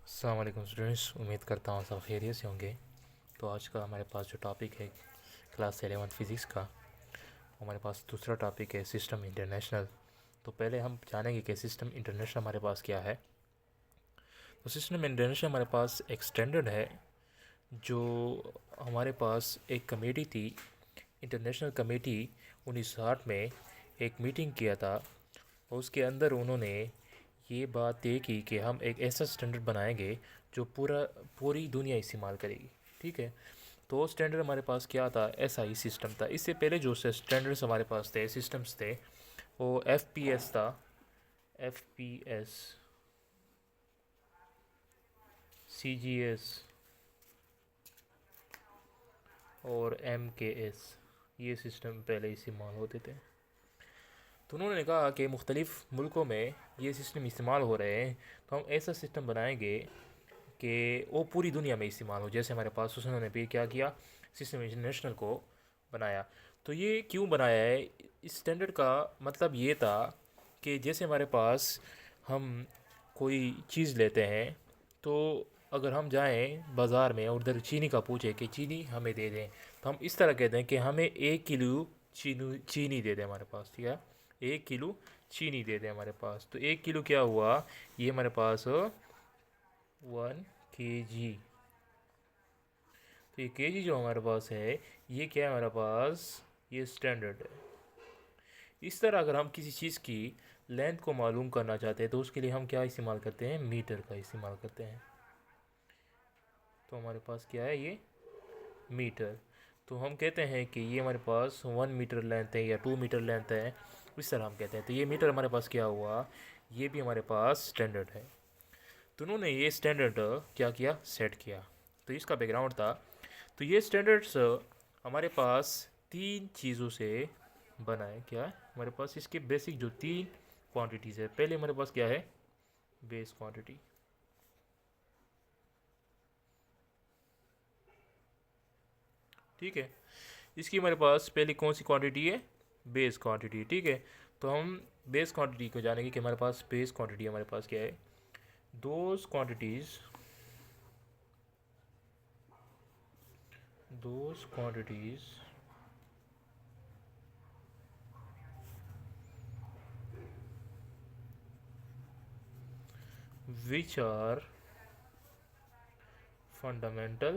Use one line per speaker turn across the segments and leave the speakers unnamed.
अस्सलाम वालेकुम स्टूडेंट्स, उम्मीद करता हूँ सब खैरियत से होंगे। तो आज का हमारे पास जो टॉपिक है क्लास 11 फिज़िक्स का, हमारे पास दूसरा टॉपिक है सिस्टम इंटरनेशनल। तो पहले हम जानेंगे कि सिस्टम इंटरनेशनल हमारे पास क्या है। तो सिस्टम इंटरनेशनल हमारे पास एक स्टैंडर्ड है जो हमारे पास एक कमेटी थी, इंटरनेशनल कमेटी 1960 में एक मीटिंग किया था। और उसके अंदर उन्होंने ये बात तय की कि हम एक ऐसा स्टैंडर्ड बनाएंगे जो पूरी दुनिया इस्तेमाल करेगी। ठीक है। तो स्टैंडर्ड हमारे पास क्या था, ऐसा ही सिस्टम था। इससे पहले जो स्टैंडर्ड्स हमारे पास थे, सिस्टम्स थे, वो एफ था, FPS, CGS और MKS। ये सिस्टम पहले इस्तेमाल होते थे। तो उन्होंने कहा कि मुख्तलिफ़ मुल्कों में ये सिस्टम इस्तेमाल हो रहे हैं, तो हम ऐसा सिस्टम बनाएंगे कि वो पूरी दुनिया में इस्तेमाल हो। जैसे हमारे पास उन्होंने भी क्या किया, सिस्टम इंटरनेशनल को बनाया। तो ये क्यों बनाया है, इस स्टैंडर्ड का मतलब ये था कि जैसे हमारे पास हम कोई चीज़ लेते हैं, तो अगर हम जाएं बाज़ार में और उधर चीनी का पूछे कि चीनी हमें दे दें, तो हम इस तरह कहते हैं कि हमें 1 किलो चीनी दे दें हमारे पास। ठीक है, 1 किलो चीनी दे दें हमारे पास। तो 1 किलो क्या हुआ, ये हमारे पास 1 kg। तो ये kg जो हमारे पास है, ये क्या है हमारे पास, ये स्टैंडर्ड है। इस तरह अगर हम किसी चीज़ की लेंथ को मालूम करना चाहते हैं, तो उसके लिए हम क्या इस्तेमाल करते हैं, मीटर का इस्तेमाल करते हैं। तो हमारे पास क्या है, ये मीटर। तो हम कहते हैं कि ये हमारे पास 1 मीटर लेंथ है या 2 मीटर लेंथ है, इस तरह हम कहते हैं। तो ये मीटर हमारे पास क्या हुआ, ये भी हमारे पास स्टैंडर्ड है। तो उन्होंने ये स्टैंडर्ड क्या किया, सेट किया। तो इसका बैकग्राउंड था। तो ये स्टैंडर्ड्स हमारे पास 3 चीज़ों से बना है। क्या है हमारे पास, इसके बेसिक जो 3 क्वांटिटीज़ है। पहले हमारे पास क्या है, बेस क्वांटिटी। ठीक है, इसकी हमारे पास पहली कौन सी क्वांटिटी है, बेस क्वांटिटी। ठीक है, तो हम बेस क्वांटिटी को जानेंगे कि हमारे पास बेस क्वांटिटी हमारे पास क्या है। Those quantities those quantities which are fundamental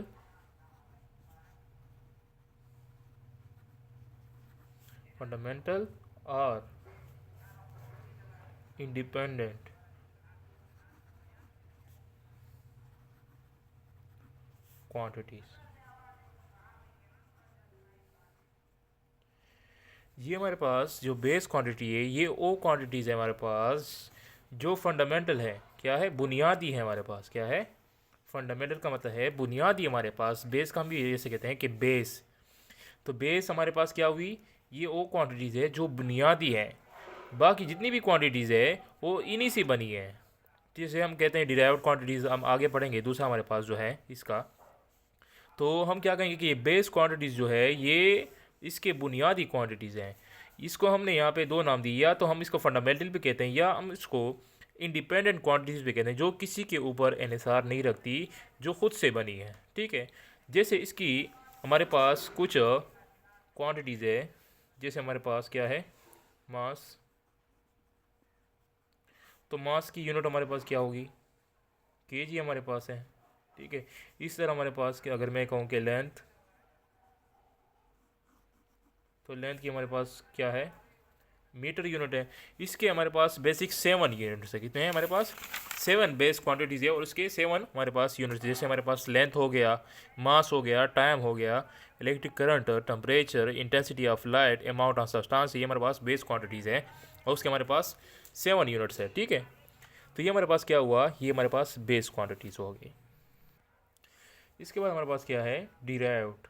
or independent quantities। ये हमारे पास जो बेस क्वांटिटी है, ये वो क्वांटिटीज़ है हमारे पास जो फंडामेंटल है। क्या है, बुनियादी है हमारे पास। क्या है, फंडामेंटल का मतलब है बुनियादी हमारे पास। बेस का हम भी ऐसे कहते हैं कि बेस। तो बेस हमारे पास क्या हुई, ये वो क्वांटिटीज़ है जो बुनियादी है। बाकी जितनी भी क्वांटिटीज़ है वो इन्हीं से बनी है। जिसे हम कहते हैं डिराइव्ड क्वांटिटीज़, हम आगे पढ़ेंगे दूसरा हमारे पास जो है इसका। तो हम क्या कहेंगे कि ये बेस क्वांटिटीज़ जो है, ये इसके बुनियादी क्वांटिटीज़ हैं। इसको हमने यहाँ पे दो नाम दिए, या तो हम इसको फंडामेंटल भी कहते हैं या हम इसको इंडिपेंडेंट क्वांटिटीज़ भी कहते हैं, जो किसी के ऊपर इन्हिसार नहीं रखती, जो खुद से बनी है। ठीक है, जैसे इसकी हमारे पास कुछ क्वांटिटीज़ है। जैसे हमारे पास क्या है, मास। तो मास की यूनिट हमारे पास क्या होगी, केजी हमारे पास है। ठीक है, इस तरह हमारे पास कि अगर मैं कहूँ कि लेंथ, तो लेंथ की हमारे पास क्या है, मीटर यूनिट है। इसके हमारे पास बेसिक 7 यूनिट्स है। कितने हैं हमारे पास, 7 बेस क्वांटिटीज़ है और उसके 7 हमारे पास यूनिट्स। जैसे हमारे पास लेंथ हो गया, मास हो गया, टाइम हो गया, electric current, temperature, intensity of light, amount of substance, ये हमारे पास बेस क्वांटिटीज़ है और उसके हमारे पास 7 यूनिट्स है। ठीक है, तो ये हमारे पास क्या हुआ, ये हमारे पास बेस क्वांटिटीज़ हो गई। इसके बाद हमारे पास क्या है, derived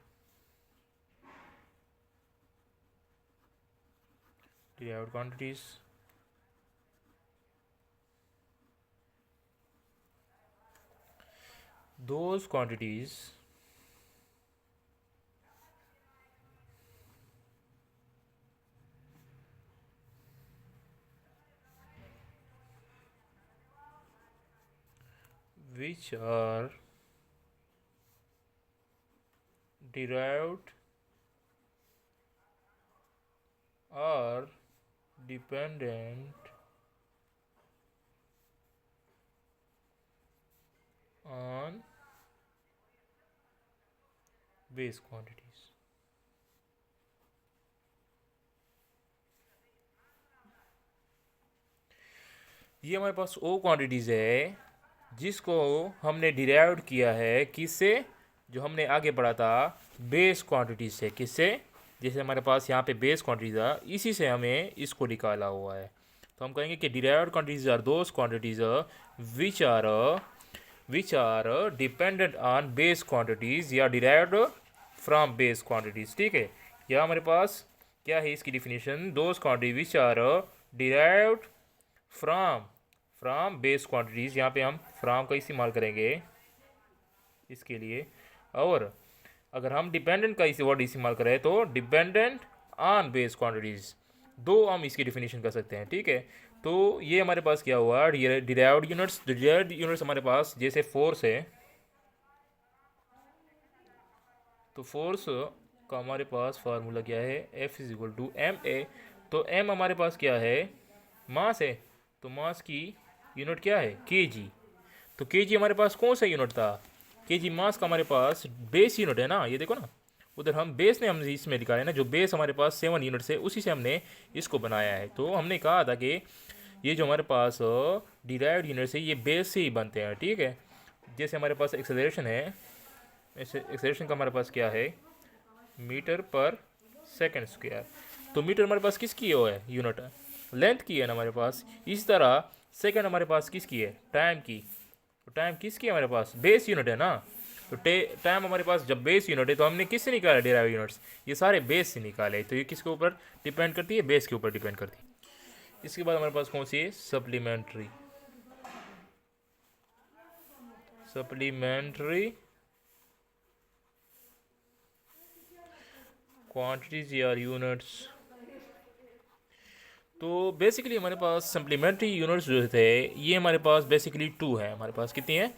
derived quantities. those quantities which are derived or dependent on base quantities. ये हमारे पास वो क्वांटिटीज़ है जिसको हमने डिराइव किया है किससे, जो हमने आगे पढ़ा था बेस क्वांटिटीज से। किससे? जैसे हमारे पास यहाँ पे बेस क्वांटिटीज था, इसी से हमें इसको निकाला हुआ है। तो हम कहेंगे कि derived quantities are those quantities which are dependent on base quantities या डिराइव्ड फ्रॉम बेस क्वांटिटीज। ठीक है, या हमारे पास क्या है इसकी definition, those quantity which are derived from base quantities. यहाँ पे हम फ्रॉम का इस्तेमाल करेंगे इसके लिए, और अगर हम डिपेंडेंट का इस वर्ड इस्तेमाल करें तो डिपेंडेंट ऑन बेस क्वांटिटीज़। दो हम इसकी डिफिनीशन कर सकते हैं। ठीक है, तो ये हमारे पास क्या हुआ, डिराइव्ड यूनिट्स। डिराइव्ड यूनिट्स हमारे पास जैसे फोर्स है, तो फोर्स का हमारे पास फार्मूला क्या है, F is equal to ma। तो m हमारे पास क्या है, मास है। तो मास की यूनिट क्या है, kg। तो kg हमारे पास कौन सा यूनिट था, kg मास का हमारे पास बेस यूनिट है ना। ये देखो ना, उधर हम बेस ने हम इसमें लिखा है ना, जो बेस हमारे पास 7 यूनिट है, उसी से हमने इसको बनाया है। तो हमने कहा था कि ये जो हमारे पास डिराइव्ड यूनिट्स है ये बेस से ही बनते हैं। ठीक है, जैसे हमारे पास एक्सेलरेशन है, एक्सेलरेशन का हमारे पास क्या है, मीटर पर सेकेंड स्क्वायर। तो मीटर हमारे पास किसकी है, यूनिट लेंथ की है ना हमारे पास। इस तरह सेकंड हमारे पास किसकी है, टाइम की। तो टाइम किसकी है हमारे पास, बेस यूनिट है ना। तो टाइम हमारे पास जब बेस यूनिट है तो हमने किससे निकाला, डिराइव यूनिट्स, ये सारे बेस से निकाले। तो ये किसके ऊपर डिपेंड करती है, बेस के ऊपर डिपेंड करती है। इसके बाद हमारे पास कौन सी है, सप्लीमेंट्री क्वांटिटीज या यूनिट्स। तो बेसिकली हमारे पास सप्लीमेंट्री यूनिट्स जो थे ये हमारे पास बेसिकली 2 है। हमारे पास कितनी है,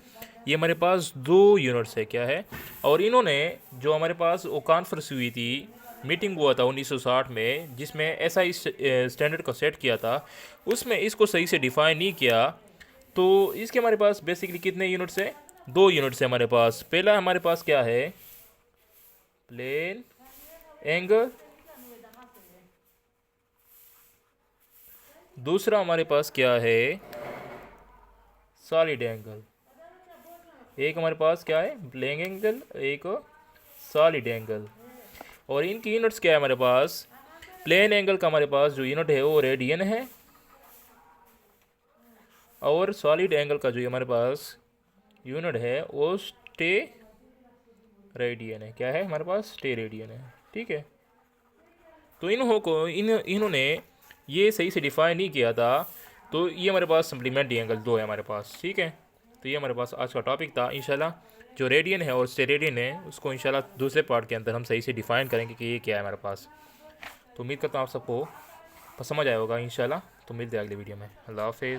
ये हमारे पास 2 यूनिट्स है। क्या है, और इन्होंने जो हमारे पास वो कॉन्फ्रेंस हुई थी, मीटिंग हुआ था 1960 में, जिसमें ऐसा इस स्टैंडर्ड को सेट किया था, उसमें इसको सही से डिफाइन नहीं किया। तो इसके हमारे पास बेसिकली कितने यूनिट्स है, 2 यूनिट्स है हमारे पास। पहला हमारे पास क्या है, प्लेन एंगल, दूसरा हमारे पास क्या है, सॉलिड एंगल। एक हमारे पास क्या है, प्लेन एंगल, एक सॉलिड एंगल। और इनकी यूनिट्स क्या है हमारे पास, प्लेन एंगल का हमारे पास जो यूनिट है वो रेडियन है, और सॉलिड एंगल का जो हमारे पास यूनिट है वो स्टे रेडियन है। क्या है हमारे पास, स्टे रेडियन है। ठीक है, तो इन्होंने ये सही से डिफाइन नहीं किया था, तो ये हमारे पास सप्लीमेंट्री एंगल 2 है हमारे पास। ठीक है, तो ये हमारे पास आज का टॉपिक था। इंशाल्लाह जो रेडियन है और स्टेरेडियन है उसको इंशाल्लाह दूसरे पार्ट के अंदर हम सही से डिफाइन करेंगे कि ये क्या है हमारे पास। तो उम्मीद करता हूँ आप सबको समझ आया होगा इंशाल्लाह। तो मिलते हैं अगले वीडियो में। अल्लाह हाफिज़।